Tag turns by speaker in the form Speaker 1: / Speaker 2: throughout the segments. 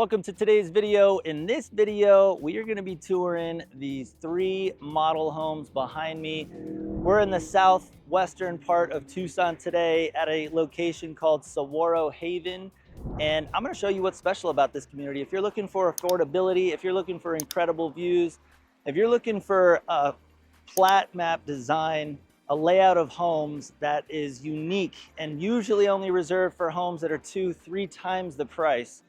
Speaker 1: Welcome to today's video. In this video, we are going to be touring these 3 model homes behind me. We're in the southwestern part of Tucson today at a location called Saguaro Haven. And I'm going to show you what's special about this community. If you're looking for affordability, if you're looking for incredible views, if you're looking for a plat map design, a layout of homes that is unique and usually only reserved for homes that are 2-3 times the price,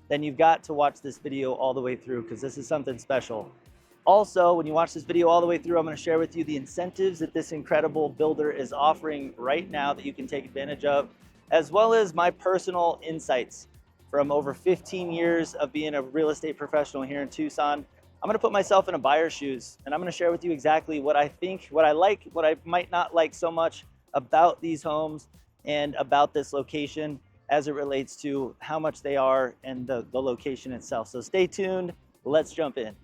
Speaker 1: then you've got to watch this video all the way through because this is something special. Also, when you watch this video all the way through, I'm going to share with you the incentives that this incredible builder is offering right now that you can take advantage of, as well as my personal insights from over 15 years of being a real estate professional here in Tucson. I'm going to put myself in a buyer's shoes, and I'm going to share with you exactly what I think, what I like, what I might not like so much about these homes and about this location as it relates to how much they are and the location itself. So stay tuned, let's jump in.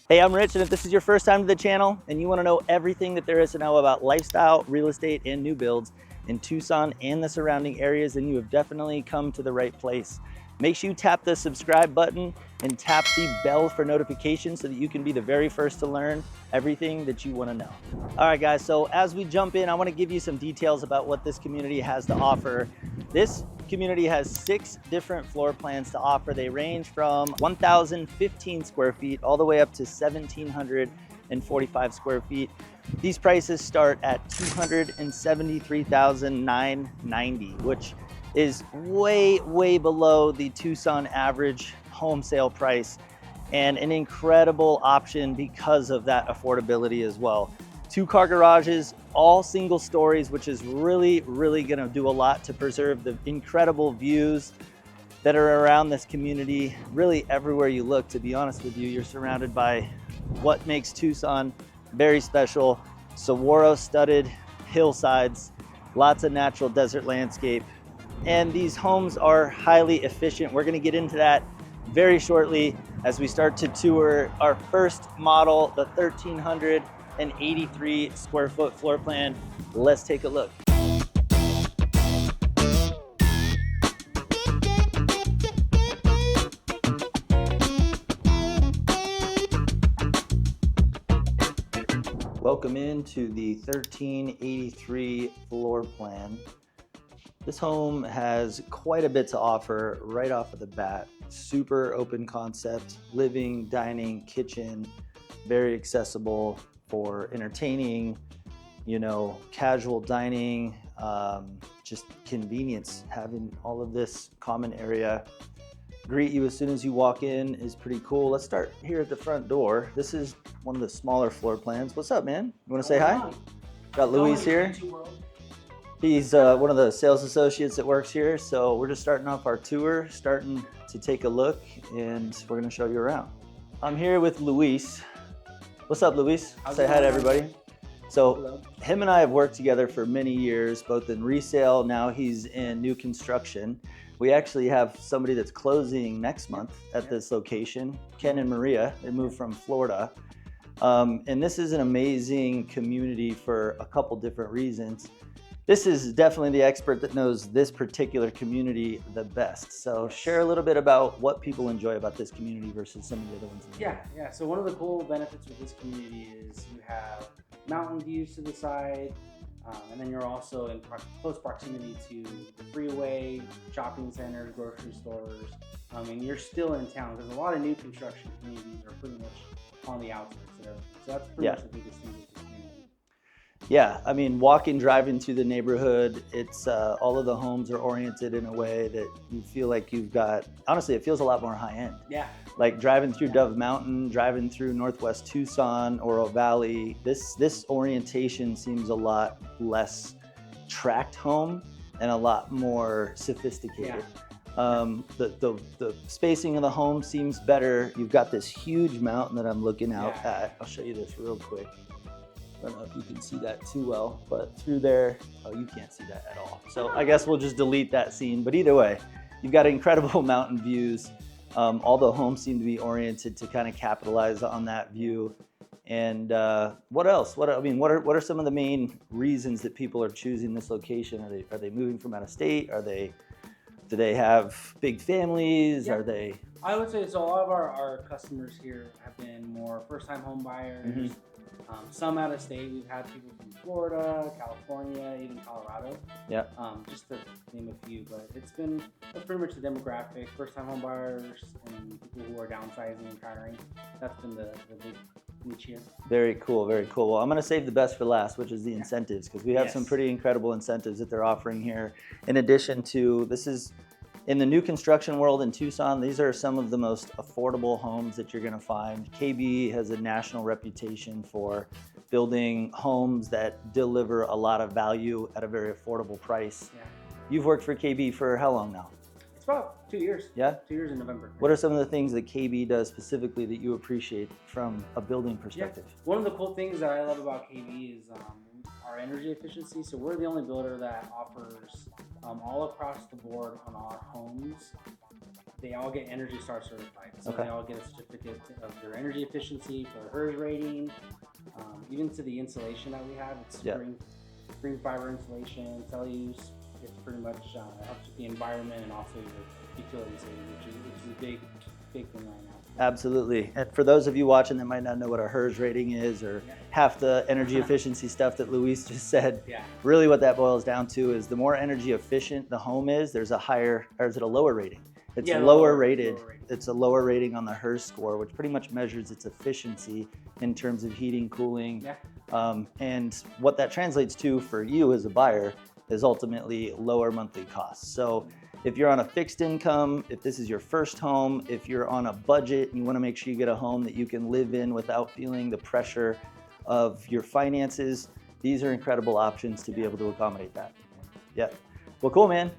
Speaker 1: Hey, I'm Rich, and if this is your first time to the channel and you want to know everything that there is to know about lifestyle, real estate, and new builds in Tucson and the surrounding areas, then you have definitely come to the right place. Make sure you tap the subscribe button and tap the bell for notifications so that you can be the very first to learn everything that you want to know. All right, guys, so as we jump in, I want to give you some details about what this community has to offer. This community has 6 different floor plans to offer. They range from 1,015 square feet all the way up to 1,745 square feet. These prices start at $273,990, which is way below the Tucson average home sale price, and an incredible option because of that affordability as well. 2-car garages, all single stories, which is really going to do a lot to preserve the incredible views that are around this community. Really everywhere you look, to be honest with you, you're surrounded by what makes Tucson very special. Saguaro studded hillsides, lots of natural desert landscape, and these homes are highly efficient. We're going to get into that very shortly as we start to tour our first model, the 1,383 square foot floor plan. Let's take a look. Welcome into the 1,383 floor plan. This home has quite a bit to offer right off of the bat. Super open concept, living, dining, kitchen, very accessible for entertaining, you know, casual dining, just convenience. Having all of this common area greet you as soon as you walk in is pretty cool. Let's start here at the front door. This is one of the smaller floor plans. What's up, man? You want to say hi? Got Luis here. He's one of the sales associates that works here. So we're just starting off our tour, starting to take a look, and we're gonna show you around. I'm here with Luis. What's up, Luis? Say hi to everybody. So him and I have worked together for many years, both in resale, now he's in new construction. We actually have somebody that's closing next month at this location, Ken and Maria. They moved from Florida. And this is an amazing community for a couple different reasons. This is definitely the expert that knows this particular community the best. So share a little bit about what people enjoy about this community versus some of the other ones.
Speaker 2: Yeah. So one of the cool benefits with this community is you have mountain views to the side, and then you're also in close proximity to the freeway, shopping centers, grocery stores, and you're still in town because a lot of new construction communities are pretty much on the outskirts there. So that's pretty much the biggest thing with this community.
Speaker 1: Yeah, I mean, driving through the neighborhood, it's all of the homes are oriented in a way that you feel like you've got, honestly, it feels a lot more high end.
Speaker 2: Yeah.
Speaker 1: Like driving through Dove Mountain, driving through Northwest Tucson, Oro Valley, this orientation seems a lot less tract home and a lot more sophisticated. Yeah. The spacing of the home seems better. You've got this huge mountain that I'm looking out at. I'll show you this real quick. I don't know if you can see that too well, but through there, oh, you can't see that at all. So I guess we'll just delete that scene. But either way, you've got incredible mountain views. All the homes seem to be oriented to kind of capitalize on that view. And what else? What are some of the main reasons that people are choosing this location? Are they moving from out of state? Do they have big families?
Speaker 2: Yeah.
Speaker 1: Are they?
Speaker 2: I would say so. A lot of our customers here have been more first-time home buyers.
Speaker 1: Mm-hmm.
Speaker 2: Some out of state. We've had people from Florida, California, even Colorado.
Speaker 1: Yeah.
Speaker 2: Just to name a few, but that's pretty much the demographic: first-time home buyers and people who are downsizing and retiring. That's been the big niche here.
Speaker 1: Very cool, very cool. Well, I'm going to save the best for last, which is the incentives, because we have some pretty incredible incentives that they're offering here. In addition to, this is in the new construction world in Tucson, these are some of the most affordable homes that you're going to find. KB has a national reputation for building homes that deliver a lot of value at a very affordable price.
Speaker 2: Yeah.
Speaker 1: You've worked for KB for how long now?
Speaker 2: It's about 2 years.
Speaker 1: Yeah?
Speaker 2: 2 years in November.
Speaker 1: What are some of the things that KB does specifically that you appreciate from a building perspective?
Speaker 2: Yeah. One of the cool things that I love about KB is our energy efficiency. So we're the only builder that offers all across the board on our homes. They all get Energy Star certified. So they all get a certificate of their energy efficiency, for their HERS rating, even to the insulation that we have. It's spring fiber insulation, cellulose. It's pretty much helps with the environment and also your utility saving, which is a big thing right now.
Speaker 1: Absolutely. And for those of you watching that might not know what a HERS rating is, or half the energy efficiency stuff that Luis just said, really what that boils down to is the more energy efficient the home is, there's a higher, or is it a lower rating? It's lower rated. It's a lower rating on the HERS score, which pretty much measures its efficiency in terms of heating, cooling. And what that translates to for you as a buyer is ultimately lower monthly costs. So if you're on a fixed income, if this is your first home, if you're on a budget and you want to make sure you get a home that you can live in without feeling the pressure of your finances, these are incredible options to be able to accommodate that. Yeah. Well, cool, man.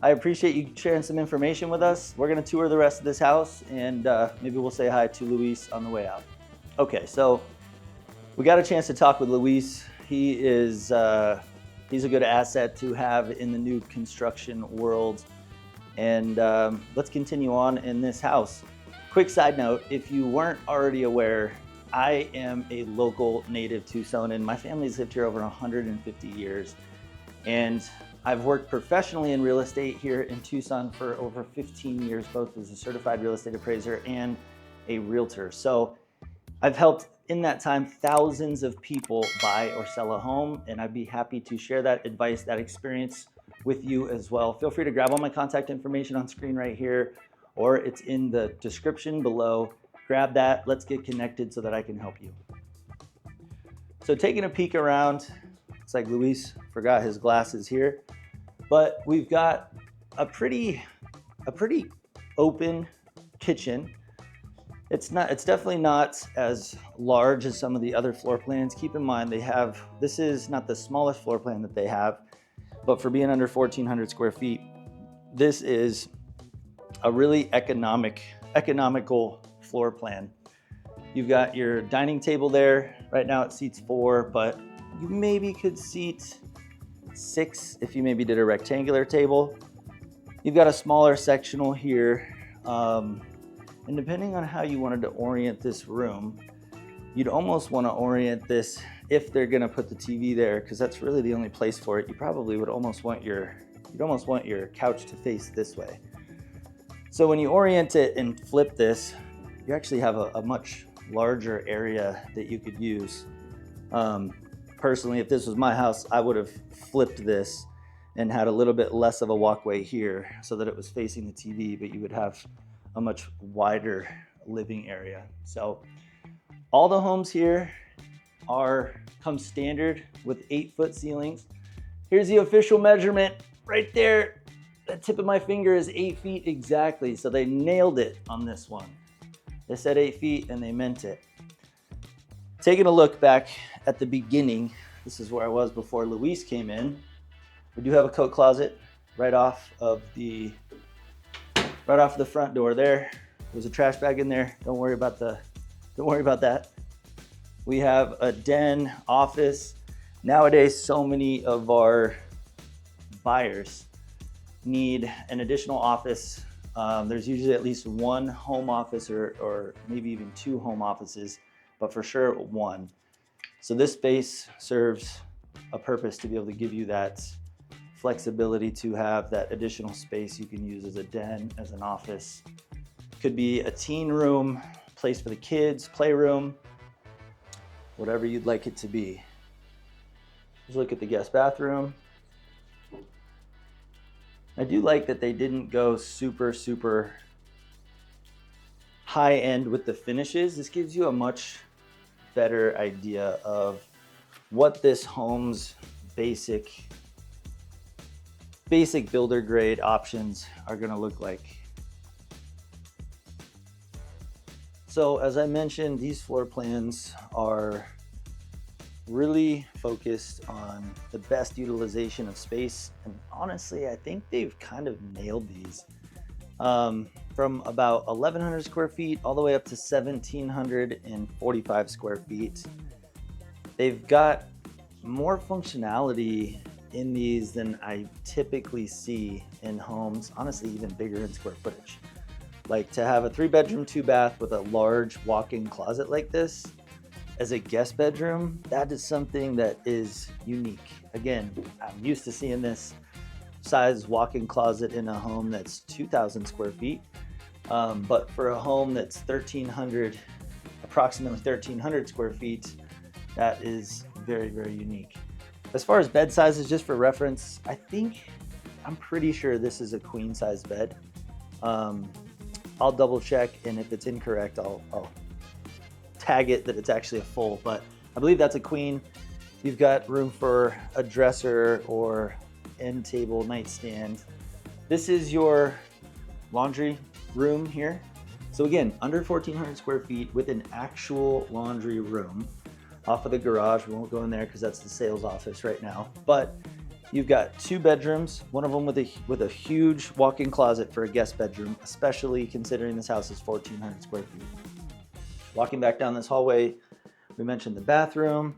Speaker 1: I appreciate you sharing some information with us. We're going to tour the rest of this house, and maybe we'll say hi to Luis on the way out. Okay, so we got a chance to talk with Luis. He is he's a good asset to have in the new construction world. And let's continue on in this house. Quick side note, if you weren't already aware, I am a local native Tucsonan. My family's lived here over 150 years. And I've worked professionally in real estate here in Tucson for over 15 years, both as a certified real estate appraiser and a realtor. So I've helped in that time thousands of people buy or sell a home, and I'd be happy to share that advice, that experience with you as well. Feel free to grab all my contact information on screen right here, or it's in the description below. Grab that, let's get connected so that I can help you. So taking a peek around, it's like Luis forgot his glasses here, but we've got a pretty open kitchen. It's definitely not as large as some of the other floor plans. Keep in mind this is not the smallest floor plan that they have, but for being under 1,400 square feet, this is a really economical floor plan. You've got your dining table there. Right now it seats 4, but you maybe could seat 6 if you maybe did a rectangular table. You've got a smaller sectional here. And depending on how you wanted to orient this room, you'd almost want to orient this, if they're going to put the TV there, because that's really the only place for it. You probably would almost want your couch to face this way. So when you orient it and flip this, you actually have a much larger area that you could use. Personally, if this was my house, I would have flipped this and had a little bit less of a walkway here so that it was facing the TV, but you would have a much wider living area. So all the homes here come standard with 8-foot ceilings. Here's the official measurement right there. The tip of my finger is 8 feet exactly. So they nailed it on this one. They said 8 feet and they meant it. Taking a look back at the beginning, this is where I was before Luis came in. We do have a coat closet right off of the front door there. There's a trash bag in there. Don't worry about that. We have a den, office. Nowadays, so many of our buyers need an additional office. There's usually at least one home office or maybe even two home offices, but for sure one. So this space serves a purpose to be able to give you that flexibility to have that additional space you can use as a den, as an office. Could be a teen room, place for the kids, playroom, whatever you'd like it to be. Let's look at the guest bathroom. I do like that they didn't go super high end with the finishes. This gives you a much better idea of what this home's basic builder grade options are going to look like. So as I mentioned, these floor plans are really focused on the best utilization of space, and honestly I think they've kind of nailed these. From about 1,100 square feet all the way up to 1,745 square feet. They've got more functionality in these than I typically see in homes, honestly even bigger in square footage. Like to have a 3-bedroom 2-bath with a large walk-in closet like this as a guest bedroom, that is something that is unique. Again, I'm used to seeing this size walk-in closet in a home that's 2,000 square feet. But for a home that's approximately 1,300 square feet, that is very unique. As far as bed sizes, just for reference, I'm pretty sure this is a queen size bed. I'll double check, and if it's incorrect, I'll tag it that it's actually a full, but I believe that's a queen. You've got room for a dresser or end table, nightstand. This is your laundry room here. So again, under 1,400 square feet with an actual laundry room off of the garage. We won't go in there because that's the sales office right now, but you've got 2 bedrooms, one of them with a huge walk-in closet for a guest bedroom, especially considering this house is 1,400 square feet. Walking back down this hallway, we mentioned the bathroom,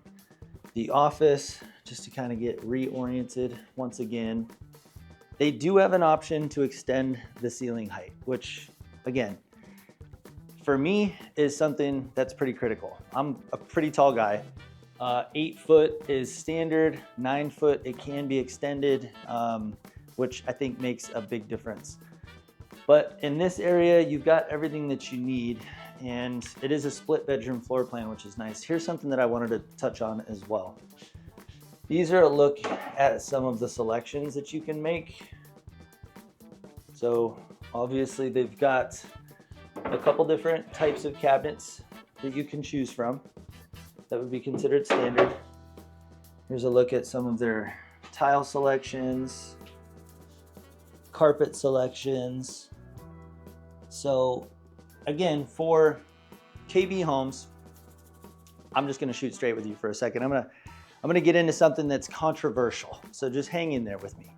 Speaker 1: the office, just to kind of get reoriented once again. They do have an option to extend the ceiling height, which again, for me is something that's pretty critical. I'm a pretty tall guy. 8 foot is standard, 9 foot, it can be extended, which I think makes a big difference. But in this area, you've got everything that you need, and it is a split bedroom floor plan, which is nice. Here's something that I wanted to touch on as well. These are a look at some of the selections that you can make. So obviously they've got a couple different types of cabinets that you can choose from that would be considered standard. Here's a look at some of their tile selections, carpet selections. So again, for KB Homes, I'm just gonna shoot straight with you for a second. I'm gonna get into something that's controversial, so just hang in there with me.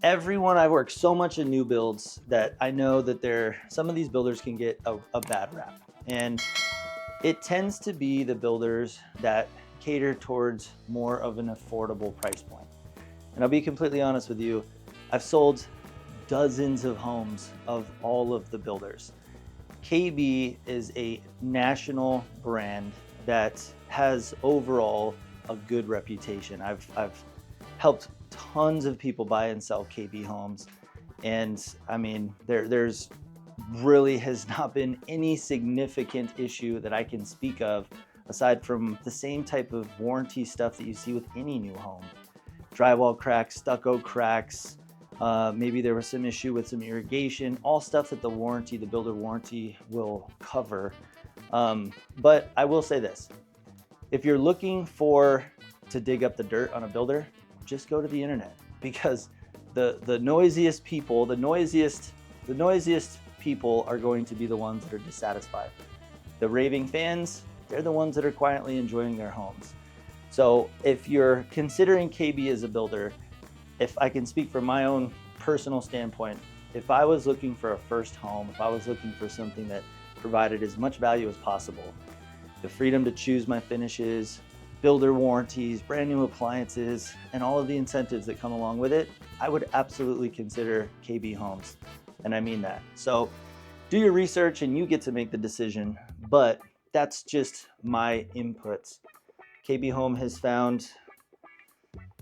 Speaker 1: I've worked so much in new builds that I know that some of these builders can get a bad rap. And it tends to be the builders that cater towards more of an affordable price point. And I'll be completely honest with you, I've sold dozens of homes of all of the builders. KB is a national brand that has overall a good reputation. I've helped tons of people buy and sell KB homes, and I mean there's really has not been any significant issue that I can speak of aside from the same type of warranty stuff that you see with any new home. Drywall cracks, stucco cracks, maybe there was some issue with some irrigation, all stuff that the builder warranty will cover. But I will say this, if you're looking to dig up the dirt on a builder, just go to the internet, because the noisiest people are going to be the ones that are dissatisfied. The raving fans, they're the ones that are quietly enjoying their homes. So if you're considering KB as a builder, if I can speak from my own personal standpoint, if I was looking for a first home, if I was looking for something that provided as much value as possible, the freedom to choose my finishes, builder warranties, brand new appliances, and all of the incentives that come along with it, I would absolutely consider KB Homes. And I mean that. So do your research and you get to make the decision, but that's just my inputs. KB Home has found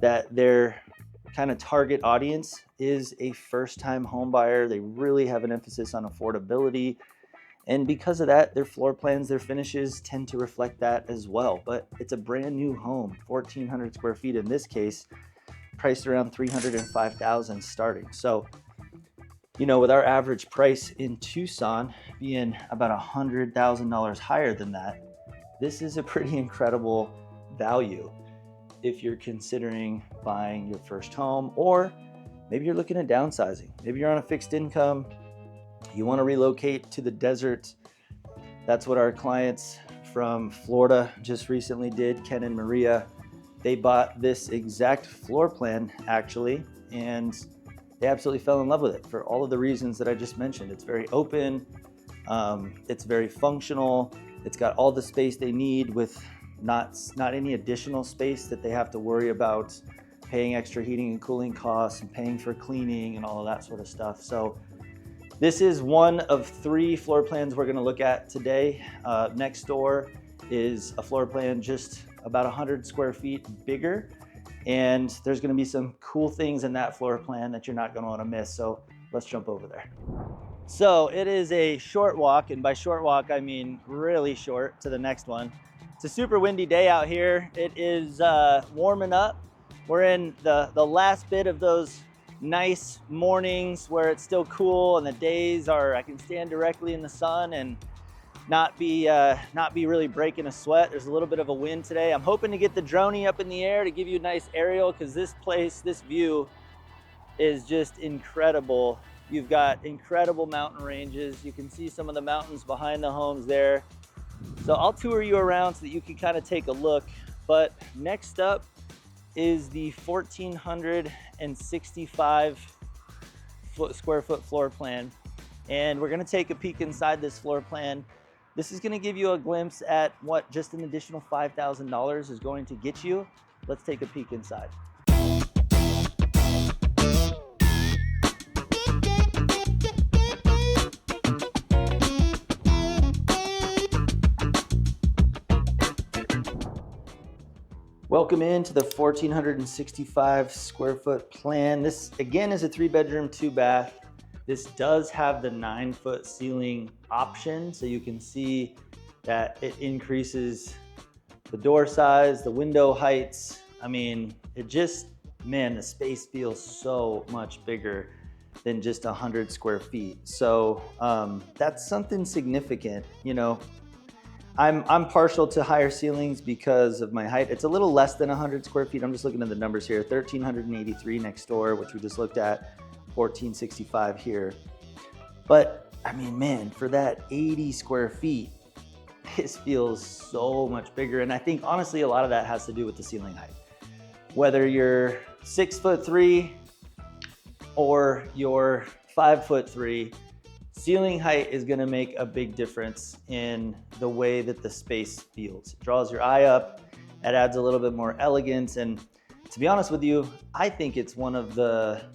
Speaker 1: that their kind of target audience is a first-time home buyer. They really have an emphasis on affordability. And because of that, their floor plans, their finishes tend to reflect that as well. But it's a brand new home, 1,400 square feet in this case, priced around $305,000 starting. So, you know, with our average price in Tucson being about $100,000 higher than that, this is a pretty incredible value if you're considering buying your first home, or maybe you're looking at downsizing. Maybe you're on a fixed income, you want to relocate to the desert. That's what our clients from Florida just recently did, Ken and Maria. They bought this exact floor plan actually, and they absolutely fell in love with it for all of the reasons that I just mentioned. It's very open, it's very functional, it's got all the space they need with not any additional space that they have to worry about paying extra heating and cooling costs and paying for cleaning and all of that sort of stuff. So this is one of 3 floor plans we're going to look at today. Next door is a floor plan just about 100 square feet bigger, and there's going to be some cool things in that floor plan that you're not going to want to miss. So let's jump over there. So it is a short walk, and by short walk I mean really short, to the next one. It's a super windy day out here. It is warming up. We're in the last bit of those nice mornings where it's still cool and the days are, I can stand directly in the sun and not be really breaking a sweat. There's a little bit of a wind today. I'm hoping to get the droney up in the air to give you a nice aerial, because this view is just incredible. You've got incredible mountain ranges. You can see some of the mountains behind the homes there. So I'll tour you around so that you can kind of take a look. But next up is the 1,465 square foot floor plan. And we're gonna take a peek inside this floor plan. This is gonna give you a glimpse at what just an additional $5,000 is going to get you. Let's take a peek inside. Welcome into the 1,465 square foot plan. This again is a 3-bedroom, 2-bath. This does have the 9-foot ceiling option, so you can see that it increases the door size, the window heights. I mean, it just, man, the space feels so much bigger than just 100 square feet. So that's something significant, you know. I'm partial to higher ceilings because of my height. It's a little less than 100 square feet. I'm just looking at the numbers here. 1,383 next door, which we just looked at, 1,465 here. But I mean, man, for that 80 square feet, this feels so much bigger. And I think honestly, a lot of that has to do with the ceiling height. Whether you're 6'3" or you're 5'3", ceiling height is gonna make a big difference in the way that the space feels. It draws your eye up, it adds a little bit more elegance, and to be honest with you, I think it's one of the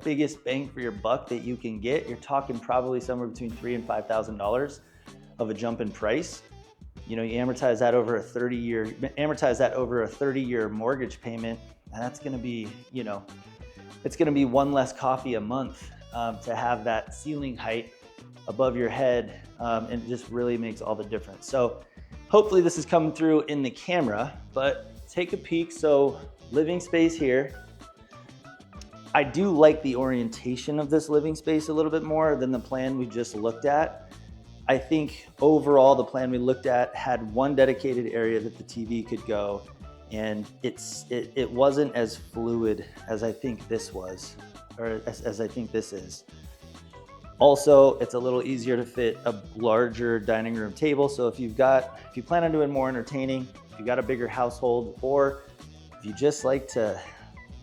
Speaker 1: biggest bang for your buck that you can get. You're talking probably somewhere between $3,000 and $5,000 of a jump in price. You know, you amortize that over a 30-year mortgage payment, and that's gonna be, you know, it's gonna be one less coffee a month. To have that ceiling height above your head, and it just really makes all the difference. So hopefully this is coming through in the camera, but take a peek. So living space here. I do like the orientation of this living space a little bit more than the plan we just looked at. I think overall the plan we looked at had one dedicated area that the TV could go, and it wasn't as fluid as I think this was. Or as I think this is. Also, it's a little easier to fit a larger dining room table. So if you plan on doing more entertaining, if you got a bigger household, or if you just like to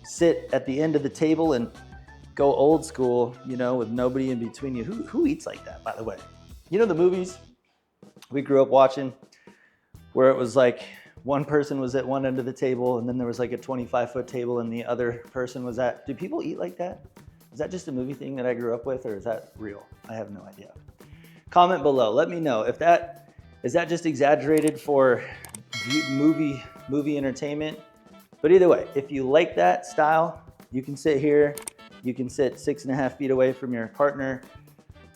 Speaker 1: sit at the end of the table and go old school, you know, with nobody in between you. Who eats like that, by the way? You know the movies We grew up watching where it was like one person was at one end of the table and then there was like a 25-foot table and the other person was at. Do people eat like that? Is that just a movie thing that I grew up with, or is that real? I have no idea. Comment below, let me know if is that just exaggerated for movie entertainment. But either way, if you like that style, you can sit here, you can sit 6.5 feet away from your partner,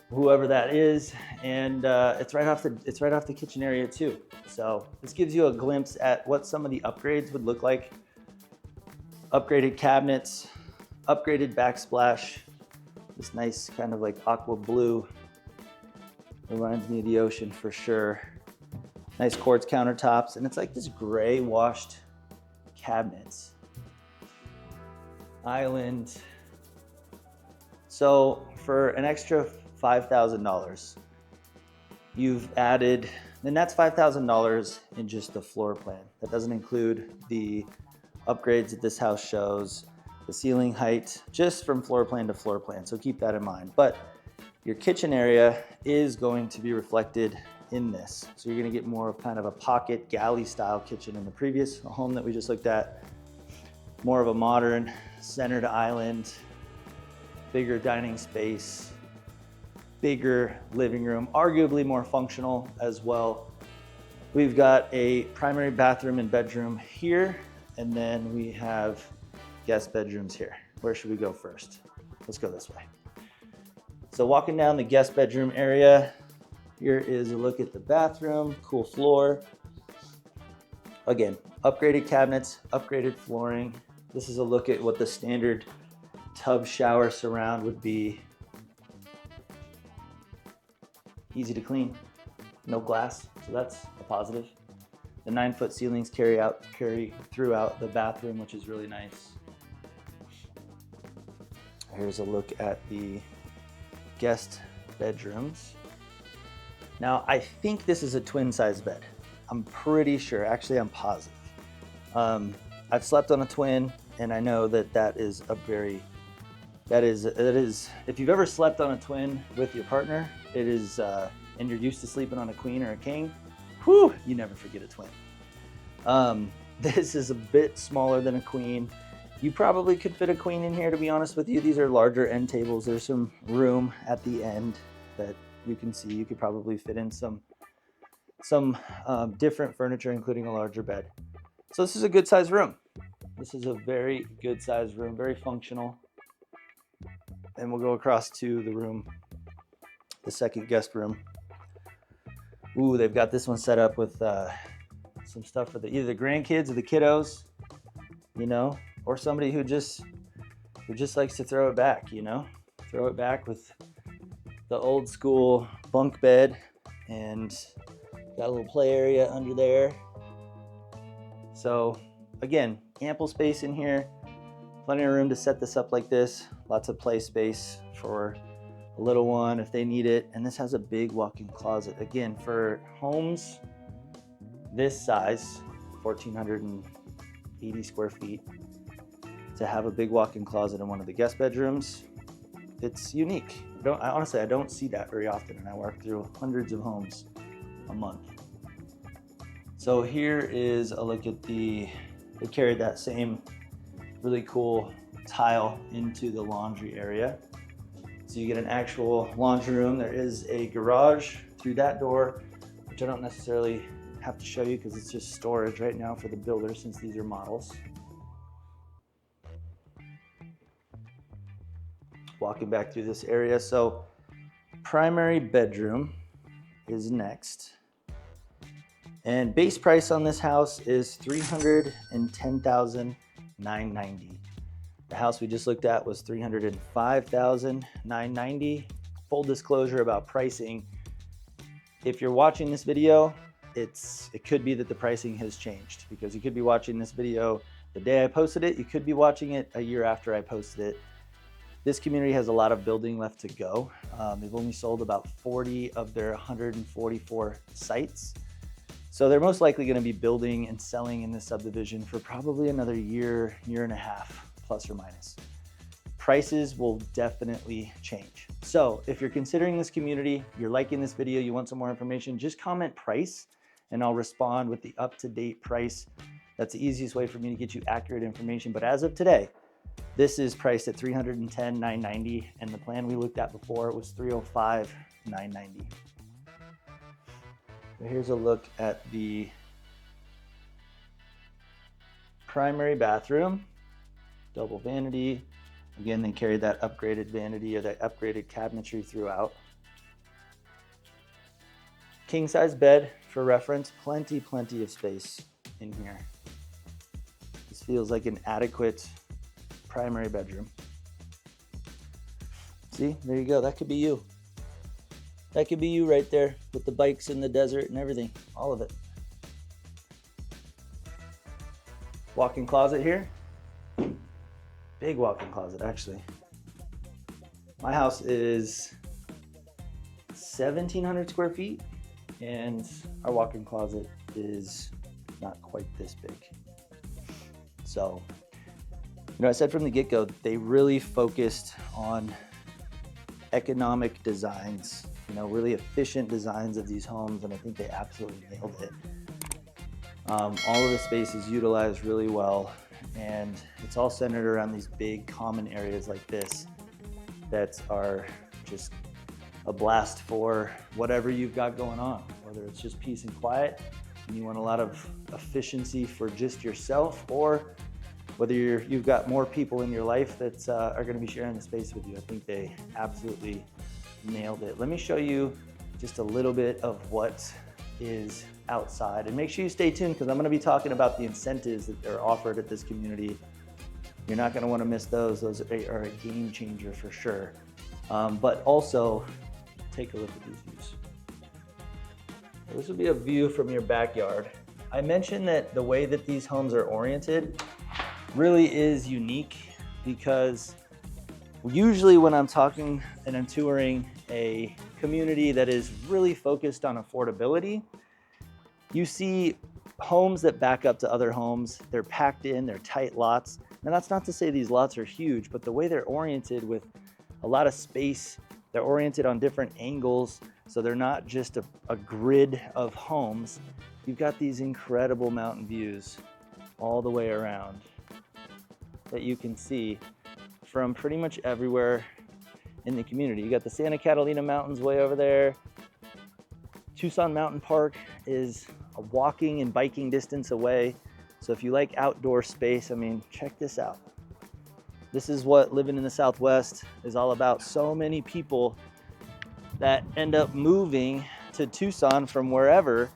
Speaker 1: whoever that is, and it's right off the kitchen area too. So this gives you a glimpse at what some of the upgrades would look like. Upgraded cabinets, upgraded backsplash, this nice kind of like aqua blue. Reminds me of the ocean for sure. Nice quartz countertops, and it's like this gray washed cabinets. Island. So for an extra $5,000, you've added, and that's $5,000 in just the floor plan. That doesn't include the upgrades that this house shows, the ceiling height, just from floor plan to floor plan. So keep that in mind. But your kitchen area is going to be reflected in this. So you're gonna get more of kind of a pocket galley style kitchen. In the previous home that we just looked at, more of a modern centered island, bigger dining space, bigger living room, arguably more functional as well. We've got a primary bathroom and bedroom here, and then we have guest bedrooms here. Where should we go first? Let's go this way. So walking down the guest bedroom area, here is a look at the bathroom, cool floor. Again, upgraded cabinets, upgraded flooring. This is a look at what the standard tub shower surround would be. Easy to clean, no glass, so that's a positive. The 9-foot ceilings carry throughout the bathroom, which is really nice. Here's a look at the guest bedrooms. Now, I think this is a twin size bed. I'm pretty sure, actually I'm positive. I've slept on a twin, and I know that is, if you've ever slept on a twin with your partner, it is, and you're used to sleeping on a queen or a king, whew, you never forget a twin. This is a bit smaller than a queen. You probably could fit a queen in here, to be honest with you. These are larger end tables. There's some room at the end that you can see. You could probably fit in some different furniture, including a larger bed. So this is a good size room. This is a very good size room, very functional. And we'll go across to the room, the second guest room. Ooh, they've got this one set up with some stuff for either the grandkids or the kiddos, you know, or somebody who just likes to throw it back, you know, throw it back with the old school bunk bed, and got a little play area under there. So again, ample space in here, plenty of room to set this up like this, lots of play space for a little one if they need it. And this has a big walk-in closet. Again, for homes this size, 1,480 square feet, to have a big walk-in closet in one of the guest bedrooms, it's unique. Honestly, I don't see that very often, and I work through hundreds of homes a month. So here is a look at they carried that same really cool tile into the laundry area. So you get an actual laundry room. There is a garage through that door, which I don't necessarily have to show you because it's just storage right now for the builder, since these are models. Walking back through this area. So primary bedroom is next. And base price on this house is $310,990. The house we just looked at was $305,990. Full disclosure about pricing. If you're watching this video, it could be that the pricing has changed, because you could be watching this video the day I posted it. You could be watching it a year after I posted it. This community has a lot of building left to go. They've only sold about 40 of their 144 sites. So they're most likely going to be building and selling in this subdivision for probably another year and a half, plus or minus. prices will definitely change. So if you're considering this community, you're liking this video, you want some more information, just comment price and I'll respond with the up-to-date price. That's the easiest way for me to get you accurate information. But as of today, this is priced at $310,990, and the plan we looked at before was $305,990. So here's a look at the primary bathroom, double vanity. Again, they carried that upgraded vanity or that upgraded cabinetry throughout. King size bed for reference, plenty of space in here. This feels like an adequate primary bedroom. See, there you go, that could be you. That could be you right there with the bikes in the desert and everything, all of it. Walk-in closet here. Big walk-in closet, actually. My house is 1,700 square feet, and our walk-in closet is not quite this big. So, you know, I said from the get-go, they really focused on economic designs, you know, really efficient designs of these homes, and I think they absolutely nailed it. All of the space is utilized really well, and it's all centered around these big common areas like this that are just a blast for whatever you've got going on, whether it's just peace and quiet and you want a lot of efficiency for just yourself, or whether you've got more people in your life that are going to be sharing the space with you. I think they absolutely nailed it. Let me show you just a little bit of what is outside, and make sure you stay tuned because I'm going to be talking about the incentives that are offered at this community. You're not going to want to miss those. Those are a game changer for sure. But also take a look at these views. So this will be a view from your backyard. I mentioned that the way that these homes are oriented really is unique, because usually when I'm talking and I'm touring a community that is really focused on affordability, you see homes that back up to other homes. They're packed in, they're tight lots. And that's not to say these lots are huge, but the way they're oriented with a lot of space, they're oriented on different angles, so they're not just a grid of homes. You've got these incredible mountain views all the way around that you can see from pretty much everywhere in the community. You got the Santa Catalina Mountains way over there. Tucson Mountain Park is a walking and biking distance away. So if you like outdoor space, I mean, check this out. This is what living in the Southwest is all about. So many people that end up moving to Tucson from wherever,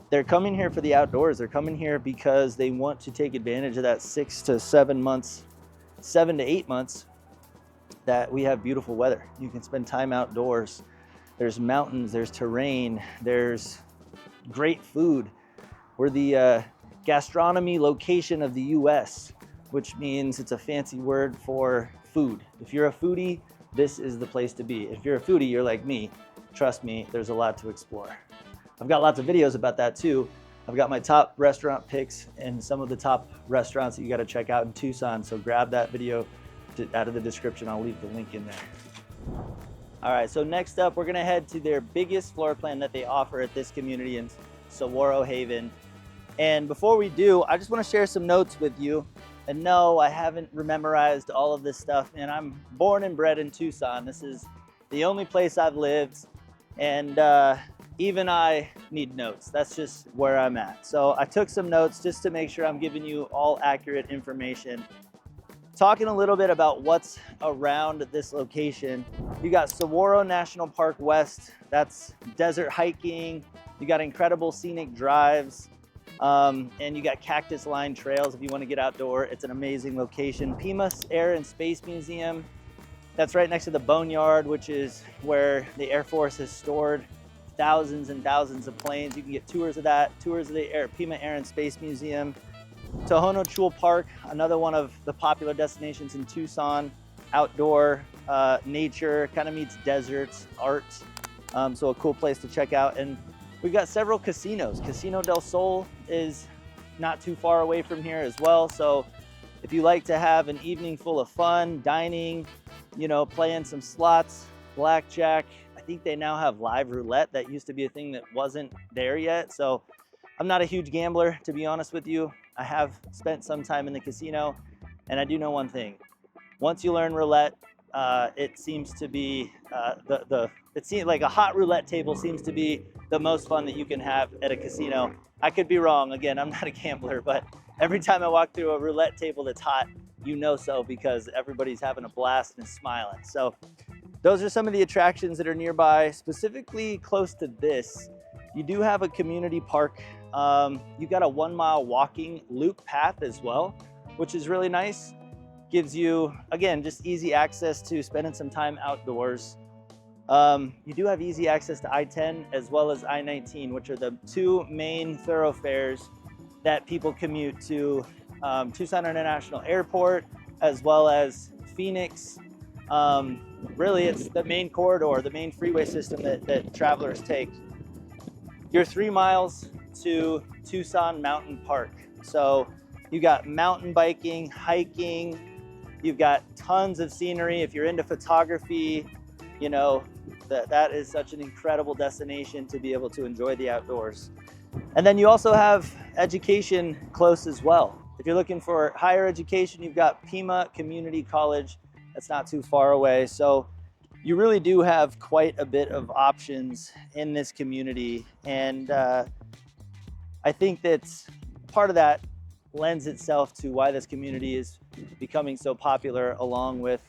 Speaker 1: they're coming here for the outdoors. They're coming here because they want to take advantage of that 6 to 7 months, 7 to 8 months that we have beautiful weather. You can spend time outdoors. There's mountains, there's terrain, there's great food. We're the gastronomy location of the US, which means it's a fancy word for food. If you're a foodie, this is the place to be. If you're a foodie, you're like me. Trust me, there's a lot to explore. I've got lots of videos about that too. I've got my top restaurant picks and some of the top restaurants that you gotta check out in Tucson. So grab that video out of the description. I'll leave the link in there. All right, so next up, we're gonna head to their biggest floor plan that they offer at this community in Saguaro Haven. And before we do, I just wanna share some notes with you. And no, I haven't memorized all of this stuff, and I'm born and bred in Tucson. This is the only place I've lived, and even I need notes. That's just where I'm at. So I took some notes just to make sure I'm giving you all accurate information. Talking a little bit about what's around this location. You got Saguaro National Park West, that's desert hiking. You got incredible scenic drives. And you got cactus lined trails if you want to get outdoor. It's an amazing location. Pimas Air and Space Museum, that's right next to the Boneyard, which is where the Air Force has stored thousands and thousands of planes. You can get tours of that, tours of the Pima Air and Space Museum. Tohono Chul Park, another one of the popular destinations in Tucson. Outdoor nature, kind of meets deserts, art. So a cool place to check out. And we've got several casinos. Casino del Sol is not too far away from here as well. So if you like to have an evening full of fun, dining, playing some slots, blackjack, I think they now have live roulette. That used to be a thing that wasn't there yet. So I'm not a huge gambler, to be honest with you. I have spent some time in the casino, and I do know one thing. Once you learn roulette, it seems to be it seems like a hot roulette table seems to be the most fun that you can have at a casino. I could be wrong. Again, I'm not a gambler, but every time I walk through a roulette table that's hot, so, because everybody's having a blast and smiling. So those are some of the attractions that are nearby. Specifically close to this, you do have a community park. You've got a 1 mile walking loop path as well, which is really nice. Gives you, again, just easy access to spending some time outdoors. You do have easy access to I-10 as well as I-19, which are the two main thoroughfares that people commute to Tucson International Airport, as well as Phoenix. Really, it's the main corridor, the main freeway system that travelers take. You're 3 miles to Tucson Mountain Park. So you got mountain biking, hiking, you've got tons of scenery. If you're into photography, that is such an incredible destination to be able to enjoy the outdoors. And then you also have education close as well. If you're looking for higher education, you've got Pima Community College. That's not too far away. So you really do have quite a bit of options in this community. And I think that's part of that lends itself to why this community is becoming so popular, along with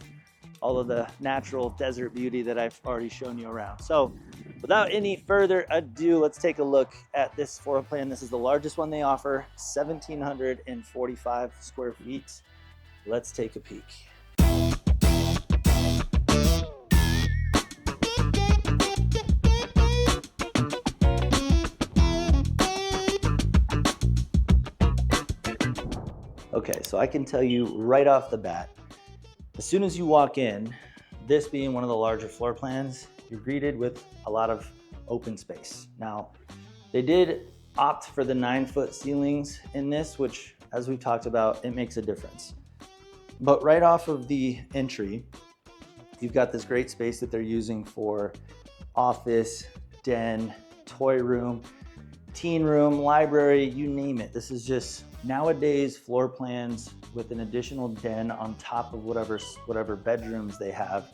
Speaker 1: all of the natural desert beauty that I've already shown you around. So without any further ado, let's take a look at this floor plan. This is the largest one they offer, 1,745 square feet. Let's take a peek. Okay, so I can tell you right off the bat, as soon as you walk in, this being one of the larger floor plans, you're greeted with a lot of open space. Now, they did opt for the 9-foot ceilings in this, which, as we talked about, it makes a difference. But right off of the entry, you've got this great space that they're using for office, den, toy room, teen room, library, you name it. This is just nowadays floor plans with an additional den on top of whatever bedrooms they have,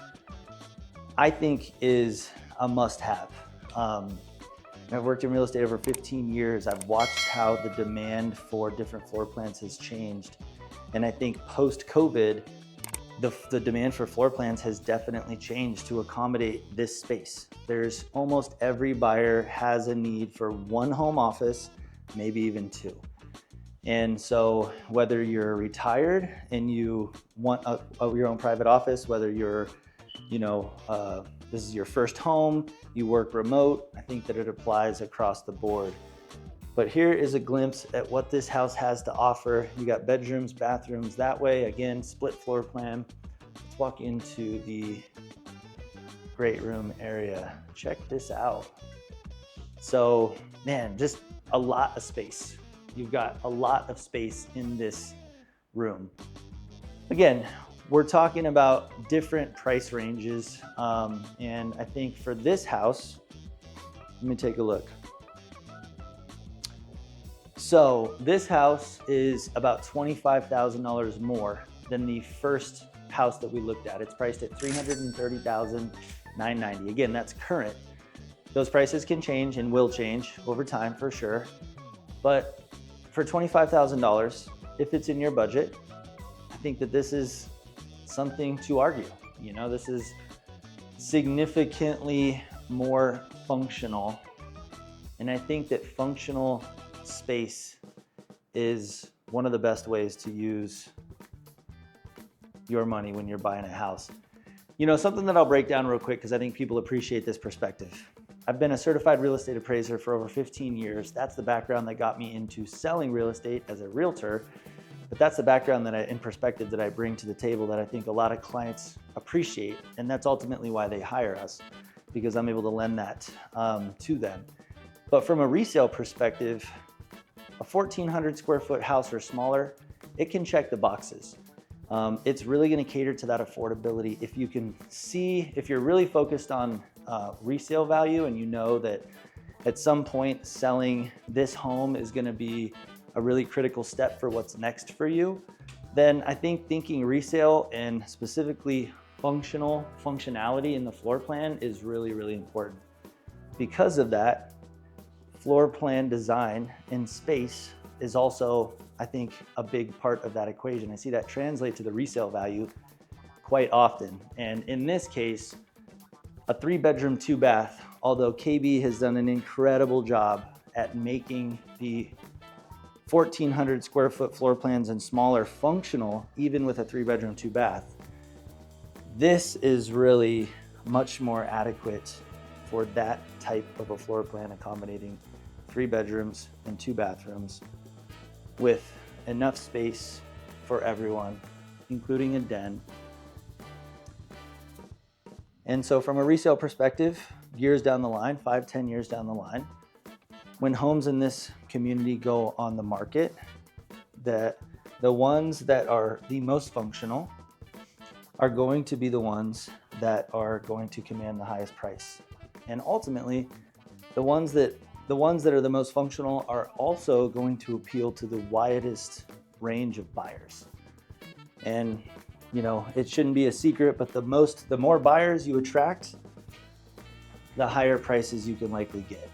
Speaker 1: I think is a must-have. I've worked in real estate over 15 years. I've watched how the demand for different floor plans has changed. And I think post-COVID, the demand for floor plans has definitely changed to accommodate this space. There's almost every buyer has a need for one home office, maybe even two. And so whether you're retired and you want your own private office, whether you're, this is your first home, you work remote, I think that it applies across the board. But here is a glimpse at what this house has to offer. You got bedrooms, bathrooms that way. Again, split floor plan. Let's walk into the great room area. Check this out. So, man, just a lot of space. You've got a lot of space in this room. Again, we're talking about different price ranges. And I think for this house, let me take a look. So this house is about $25,000 more than the first house that we looked at. It's priced at $330,990. Again, that's current. Those prices can change and will change over time for sure. But for $25,000, if it's in your budget, I think that this is something to argue. This is significantly more functional. And I think that functional space is one of the best ways to use your money when you're buying a house. Something that I'll break down real quick because I think people appreciate this perspective. I've been a certified real estate appraiser for over 15 years. That's the background that got me into selling real estate as a realtor. But that's the background and perspective that I bring to the table that I think a lot of clients appreciate. And that's ultimately why they hire us, because I'm able to lend that to them. But from a resale perspective, a 1,400 square foot house or smaller it can check the boxes. It's really going to cater to that affordability. If you can see, if you're really focused on resale value and you know that at some point selling this home is going to be a really critical step for what's next for you, then I think thinking resale and specifically functionality in the floor plan is really, really important. Because of that, floor plan design and space is also, I think, a big part of that equation. I see that translate to the resale value quite often. And in this case, a 3-bedroom, 2-bath, although KB has done an incredible job at making the 1,400 square foot floor plans and smaller functional, even with a 3-bedroom, 2-bath, this is really much more adequate for that type of a floor plan, accommodating 3 bedrooms and 2 bathrooms with enough space for everyone, including a den. And so from a resale perspective, years down the line, 5-10 years down the line, when homes in this community go on the market, the ones that are the most functional are going to be the ones that are going to command the highest price. And ultimately, the ones that are the most functional are also going to appeal to the widest range of buyers. And you know, it shouldn't be a secret, but the more buyers you attract, the higher prices you can likely get.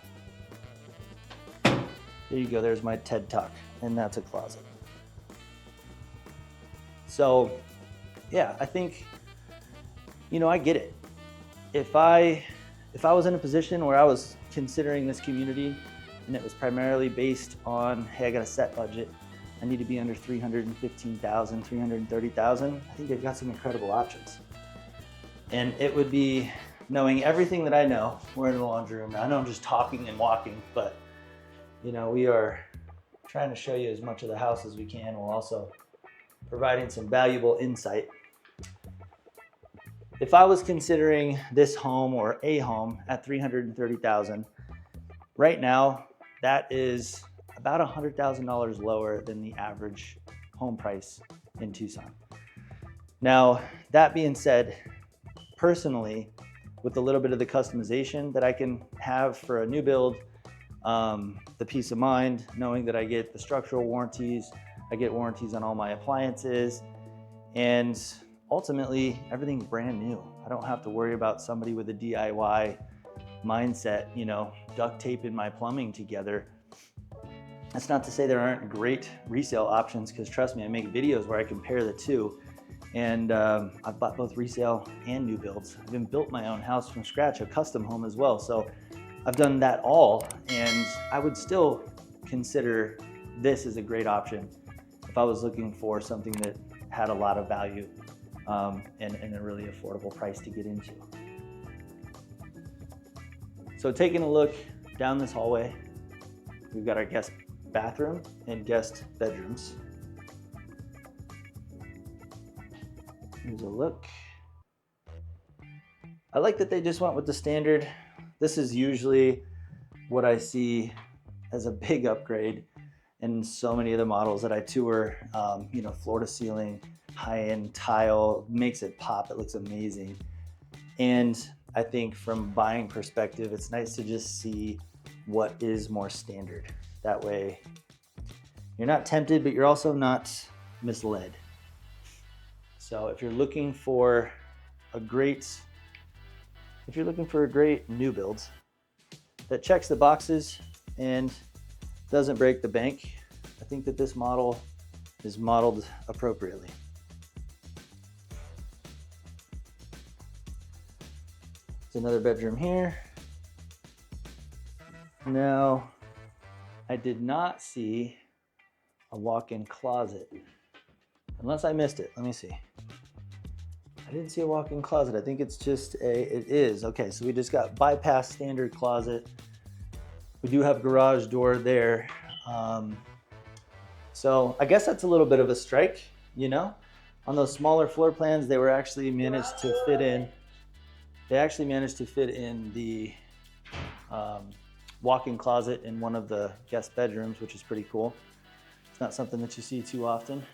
Speaker 1: There you go, there's my TED Talk, and that's a closet. So yeah, I think, you know, I get it. If I was in a position where I was considering this community and it was primarily based on, hey, I got a set budget, I need to be under $315,000, $330,000, I think they've got some incredible options. And it would be knowing everything that I know. We're in the laundry room now. I know I'm just talking and walking, but you know, we are trying to show you as much of the house as we can while also providing some valuable insight. If I was considering this home or a home at $330,000, right now, that is about $100,000 lower than the average home price in Tucson. Now, that being said, personally, with a little bit of the customization that I can have for a new build, the peace of mind, knowing that I get the structural warranties, I get warranties on all my appliances, and ultimately, everything's brand new. I don't have to worry about somebody with a DIY mindset, you know, duct taping my plumbing together. That's not to say there aren't great resale options, because trust me, I make videos where I compare the two. And I've bought both resale and new builds. I've even built my own house from scratch, a custom home as well. So I've done that all, and I would still consider this as a great option if I was looking for something that had a lot of value and a really affordable price to get into. So taking a look down this hallway, we've got our guest bathroom and guest bedrooms. Here's a look. I like that they just went with the standard. This is usually what I see as a big upgrade in so many of the models that I tour. You know, floor to ceiling, high-end tile, makes it pop. It looks amazing. And I think from buying perspective, it's nice to just see what is more standard. That way you're not tempted, but you're also not misled. So if you're looking for a great new build that checks the boxes and doesn't break the bank, I think that this model is modeled appropriately. There's another bedroom here. Now, I did not see a walk-in closet, unless I missed it. Let me see. I didn't see a walk-in closet. I think it's just it is. Okay, so we just got bypass standard closet. We do have garage door there. So I guess that's a little bit of a strike, you know? On those smaller floor plans, they actually managed to fit in the walk-in closet in one of the guest bedrooms, which is pretty cool. It's not something that you see too often.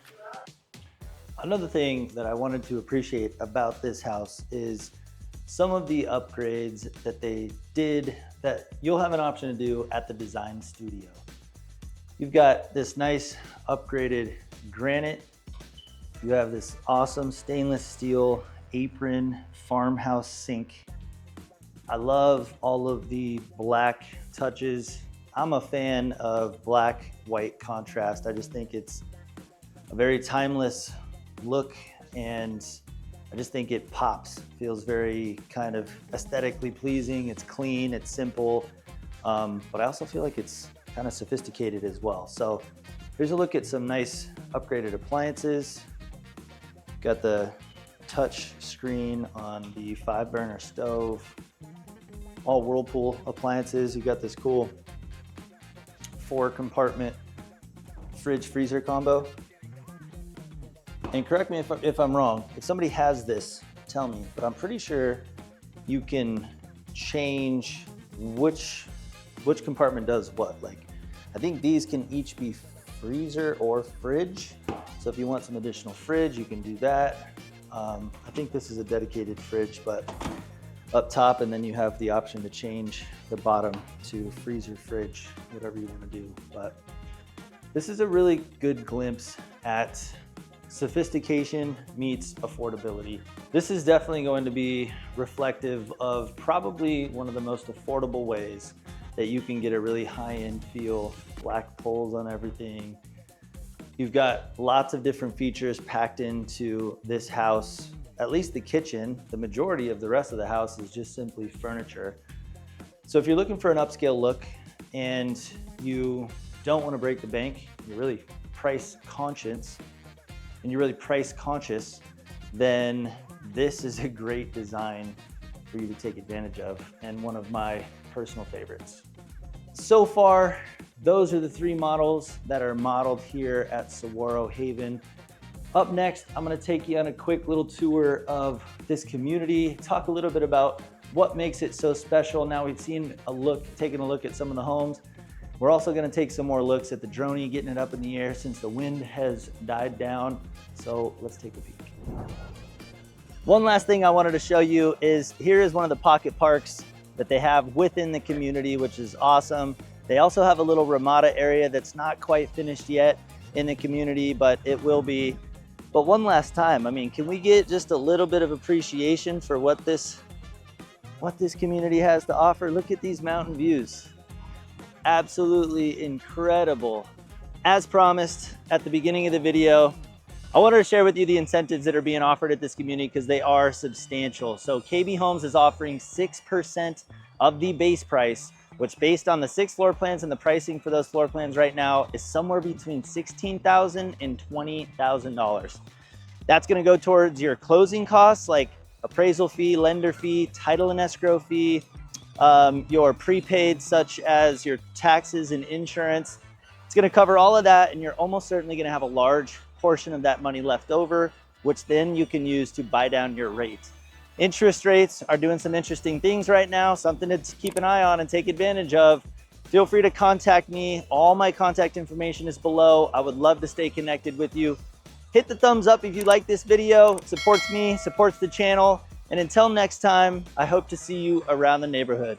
Speaker 1: Another thing that I wanted to appreciate about this house is some of the upgrades that they did that you'll have an option to do at the design studio. You've got this nice upgraded granite. You have this awesome stainless steel apron farmhouse sink. I love all of the black touches. I'm a fan of black white contrast. I just think it's a very timeless look, and I just think it pops. Feels very kind of aesthetically pleasing. It's clean, it's simple, but I also feel like it's kind of sophisticated as well. So here's a look at some nice upgraded appliances. Got the touch screen on the 5-burner stove, all Whirlpool appliances. You got this cool 4-compartment fridge freezer combo. And correct me if I'm wrong, if somebody has this, tell me, but I'm pretty sure you can change which compartment does what. Like, I think these can each be freezer or fridge. So if you want some additional fridge, you can do that. I think this is a dedicated fridge, but up top, and then you have the option to change the bottom to freezer, fridge, whatever you want to do. But this is a really good glimpse at sophistication meets affordability. This is definitely going to be reflective of probably one of the most affordable ways that you can get a really high-end feel. Black poles on everything. You've got lots of different features packed into this house. At least the kitchen. The majority of the rest of the house is just simply furniture. So if you're looking for an upscale look and you don't want to break the bank, you're really price conscious, then this is a great design for you to take advantage of, and one of my personal favorites. So far, those are the 3 models that are modeled here at Saguaro Haven. Up next, I'm gonna take you on a quick little tour of this community, talk a little bit about what makes it so special. Now we've taken a look at some of the homes. We're also gonna take some more looks at the droney, getting it up in the air since the wind has died down. So let's take a peek. One last thing I wanted to show you is here is one of the pocket parks that they have within the community, which is awesome. They also have a little Ramada area that's not quite finished yet in the community, but it will be. But one last time, I mean, can we get just a little bit of appreciation for what this community has to offer? Look at these mountain views. Absolutely incredible. As promised at the beginning of the video, I wanted to share with you the incentives that are being offered at this community because they are substantial. So KB Homes is offering 6% of the base price, which based on the 6 floor plans and the pricing for those floor plans right now is somewhere between $16,000 and $20,000. That's gonna go towards your closing costs like appraisal fee, lender fee, title and escrow fee, your prepaid such as your taxes and insurance. It's gonna cover all of that, and you're almost certainly gonna have a large portion of that money left over, which then you can use to buy down your rate. Interest rates are doing some interesting things right now, something to keep an eye on and take advantage of. Feel free to contact me. All my contact information is below. I would love to stay connected with you. Hit the thumbs up if you like this video. It supports me, supports the channel. And until next time, I hope to see you around the neighborhood.